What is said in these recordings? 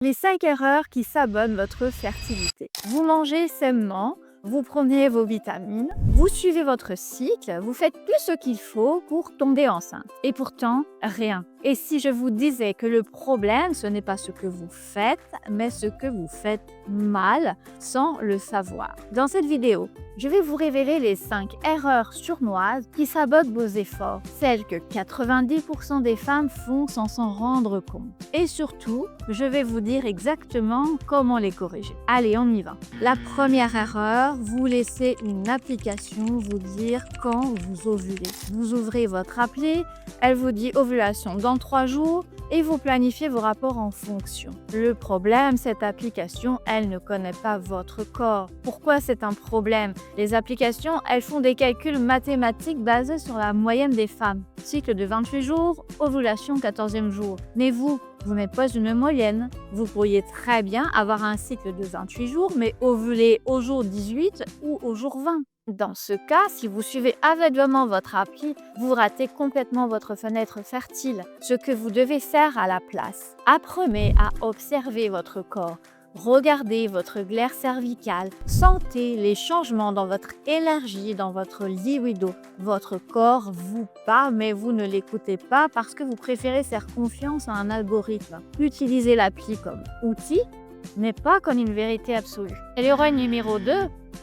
Les 5 erreurs qui sabotent votre fertilité. Vous mangez sainement, vous prenez vos vitamines, vous suivez votre cycle, vous faites tout ce qu'il faut pour tomber enceinte. Et pourtant, rien. Et si je vous disais que le problème, ce n'est pas ce que vous faites, mais ce que vous faites mal sans le savoir. Dans cette vidéo, je vais vous révéler les 5 erreurs sournoises qui sabotent vos efforts, celles que 90% des femmes font sans s'en rendre compte. Et surtout, je vais vous dire exactement comment les corriger. Allez, on y va. La première erreur, vous laissez une application vous dire quand vous ovulez. Vous ouvrez votre appli, elle vous dit ovulation dans 3 jours et vous planifiez vos rapports en fonction. Le problème, cette application, elle ne connaît pas votre corps. Pourquoi c'est un problème? Les applications, elles font des calculs mathématiques basés sur la moyenne des femmes. Cycle de 28 jours, ovulation 14e jour. Mais vous n'êtes pas une moyenne. Vous pourriez très bien avoir un cycle de 28 jours, mais ovuler au jour 18 ou au jour 20. Dans ce cas, si vous suivez aveuglément votre appli, vous ratez complètement votre fenêtre fertile. Ce que vous devez faire à la place, apprenez à observer votre corps. Regardez votre glaire cervicale, sentez les changements dans votre énergie, dans votre libido. Votre corps vous parle, mais vous ne l'écoutez pas parce que vous préférez faire confiance à un algorithme. Utilisez l'appli comme outil, mais pas comme une vérité absolue. Et l'erreur numéro 2,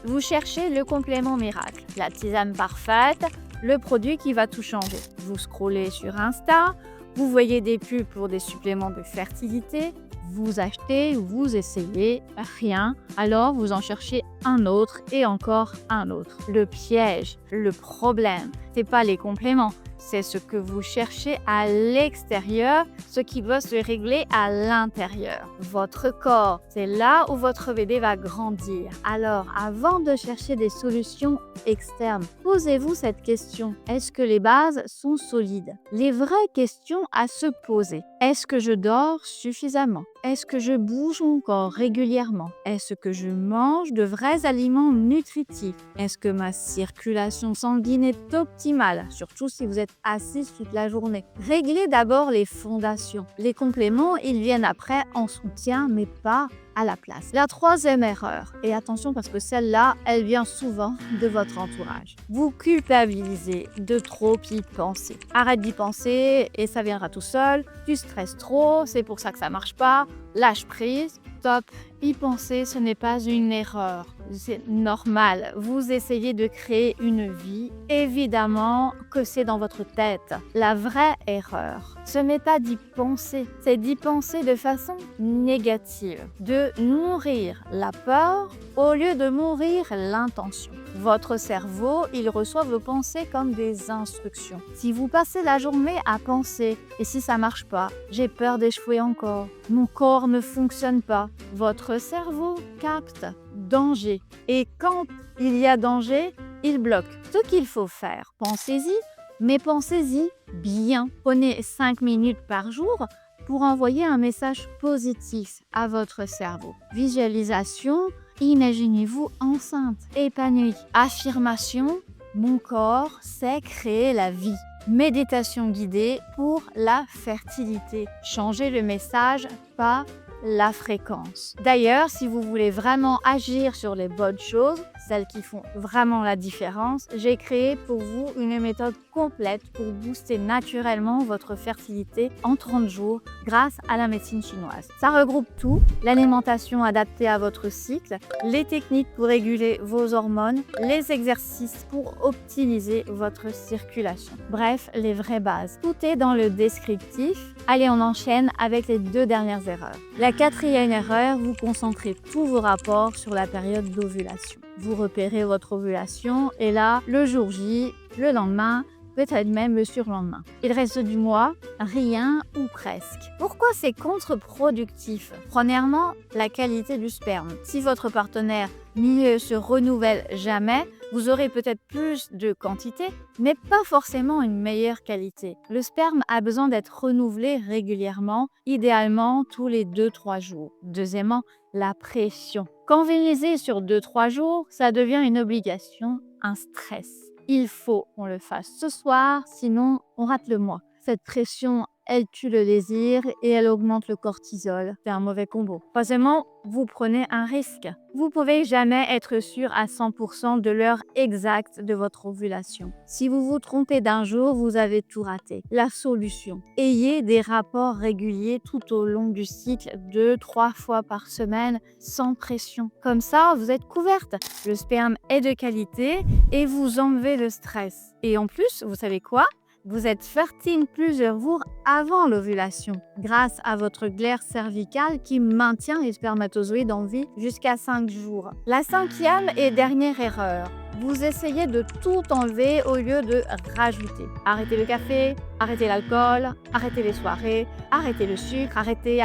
vous cherchez le complément miracle, la tisane parfaite, le produit qui va tout changer. Vous scrollez sur Insta, vous voyez des pubs pour des suppléments de fertilité, vous achetez, vous essayez, rien, alors vous en cherchez un autre et encore un autre. Le piège, le problème, c'est pas les compléments, c'est ce que vous cherchez à l'extérieur, ce qui doit se régler à l'intérieur. Votre corps, c'est là où votre bébé va grandir. Alors, avant de chercher des solutions externes, posez-vous cette question. Est-ce que les bases sont solides? Les vraies questions à se poser. Est-ce que je dors suffisamment? Est-ce que je bouge mon corps régulièrement? Est-ce que je mange de vrais aliments nutritifs? Est-ce que ma circulation sanguine est optimale? Surtout si vous êtes assise toute la journée. Réglez d'abord les fondations. Les compléments, ils viennent après en soutien, mais pas à la place. La troisième erreur, et attention parce que celle-là, elle vient souvent de votre entourage. Vous culpabilisez de trop y penser. Arrête d'y penser et ça viendra tout seul. Tu stresses trop, c'est pour ça que ça marche pas. Lâche prise. Stop. Y penser, ce n'est pas une erreur. C'est normal. Vous essayez de créer une vie. Évidemment que c'est dans votre tête. La vraie erreur, ce n'est pas d'y penser. C'est d'y penser de façon négative. De nourrir la peur au lieu de nourrir l'intention. Votre cerveau, il reçoit vos pensées comme des instructions. Si vous passez la journée à penser, et si ça marche pas, j'ai peur d'échouer encore, mon corps ne fonctionne pas, votre cerveau capte danger. Et quand il y a danger, il bloque. Ce qu'il faut faire, pensez-y, mais pensez-y bien. Prenez 5 minutes par jour pour envoyer un message positif à votre cerveau. Visualisation, imaginez-vous enceinte, épanouie. Affirmation, mon corps sait créer la vie. Méditation guidée pour la fertilité. Changez le message, pas la fréquence. D'ailleurs, si vous voulez vraiment agir sur les bonnes choses, celles qui font vraiment la différence, j'ai créé pour vous une méthode complète pour booster naturellement votre fertilité en 30 jours grâce à la médecine chinoise. Ça regroupe tout, l'alimentation adaptée à votre cycle, les techniques pour réguler vos hormones, les exercices pour optimiser votre circulation. Bref, les vraies bases. Tout est dans le descriptif. Allez, on enchaîne avec les 2 dernières erreurs. La 4e erreur, vous concentrez tous vos rapports sur la période d'ovulation. Vous repérez votre ovulation et là, le jour J, le lendemain, peut-être même le surlendemain. Il reste du mois, rien ou presque. Pourquoi c'est contre-productif? Premièrement, la qualité du sperme. Si votre partenaire ne se renouvelle jamais, vous aurez peut-être plus de quantité, mais pas forcément une meilleure qualité. Le sperme a besoin d'être renouvelé régulièrement, idéalement tous les 2-3 jours. Deuxièmement, la pression. Quand vous misez sur 2-3 jours, ça devient une obligation, un stress. Il faut qu'on le fasse ce soir, sinon on rate le mois. Cette pression elle tue le désir et elle augmente le cortisol. C'est un mauvais combo. Troisièmement, vous prenez un risque. Vous pouvez jamais être sûr à 100% de l'heure exacte de votre ovulation. Si vous vous trompez d'un jour, vous avez tout raté. La solution: ayez des rapports réguliers tout au long du cycle, 2-3 fois par semaine, sans pression. Comme ça, vous êtes couverte. Le sperme est de qualité et vous enlevez le stress. Et en plus, vous savez quoi? Vous êtes fertile plusieurs jours avant l'ovulation, grâce à votre glaire cervicale qui maintient les spermatozoïdes en vie jusqu'à 5 jours. La cinquième et dernière erreur: vous essayez de tout enlever au lieu de rajouter. Arrêtez le café, arrêtez l'alcool, arrêtez les soirées, arrêtez le sucre, arrêtez.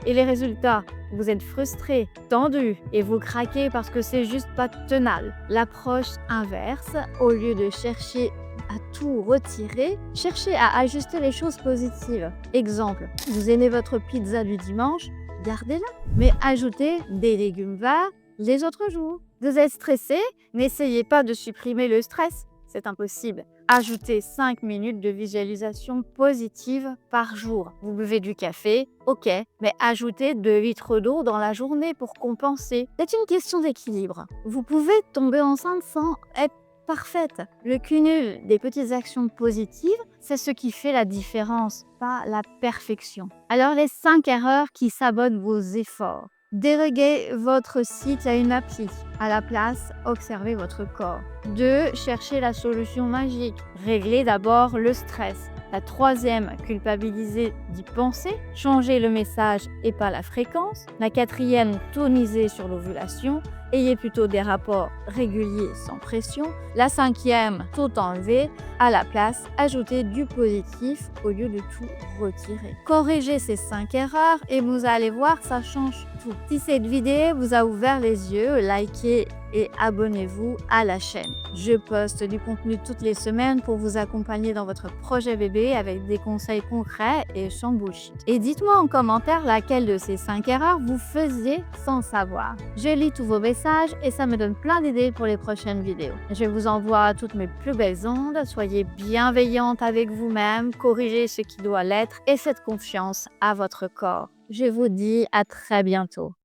Et les résultats? Vous êtes frustré, tendu et vous craquez parce que c'est juste pas tenable. L'approche inverse: au lieu de chercher à tout retirer, cherchez à ajuster les choses positives. Exemple, vous aimez votre pizza du dimanche, gardez-la, mais ajoutez des légumes verts les autres jours. Vous êtes stressé, n'essayez pas de supprimer le stress, c'est impossible. Ajoutez 5 minutes de visualisation positive par jour. Vous buvez du café, ok, mais ajoutez 2 litres d'eau dans la journée pour compenser. C'est une question d'équilibre. Vous pouvez tomber enceinte sans être parfaite. Le cumul des petites actions positives, c'est ce qui fait la différence, pas la perfection. Alors les 5 erreurs qui sabotent vos efforts. Déléguez votre cycle à une appli. À la place, observez votre corps. 2. Cherchez la solution magique. Réglez d'abord le stress. La troisième, culpabilisez d'y penser. Changez le message et pas la fréquence. La quatrième, tonisez sur l'ovulation. Ayez plutôt des rapports réguliers sans pression. La cinquième, tout enlever. À la place, ajoutez du positif au lieu de tout retirer. Corrigez ces 5 erreurs et vous allez voir, ça change tout. Si cette vidéo vous a ouvert les yeux, likez et abonnez-vous à la chaîne. Je poste du contenu toutes les semaines pour vous accompagner dans votre projet bébé avec des conseils concrets et sans bullshit. Et dites-moi en commentaire laquelle de ces 5 erreurs vous faisiez sans savoir. Je lis tous vos messages et ça me donne plein d'idées pour les prochaines vidéos. Je vous envoie toutes mes plus belles ondes. Soyez bienveillante avec vous-même, corrigez ce qui doit l'être et faites confiance à votre corps. Je vous dis à très bientôt.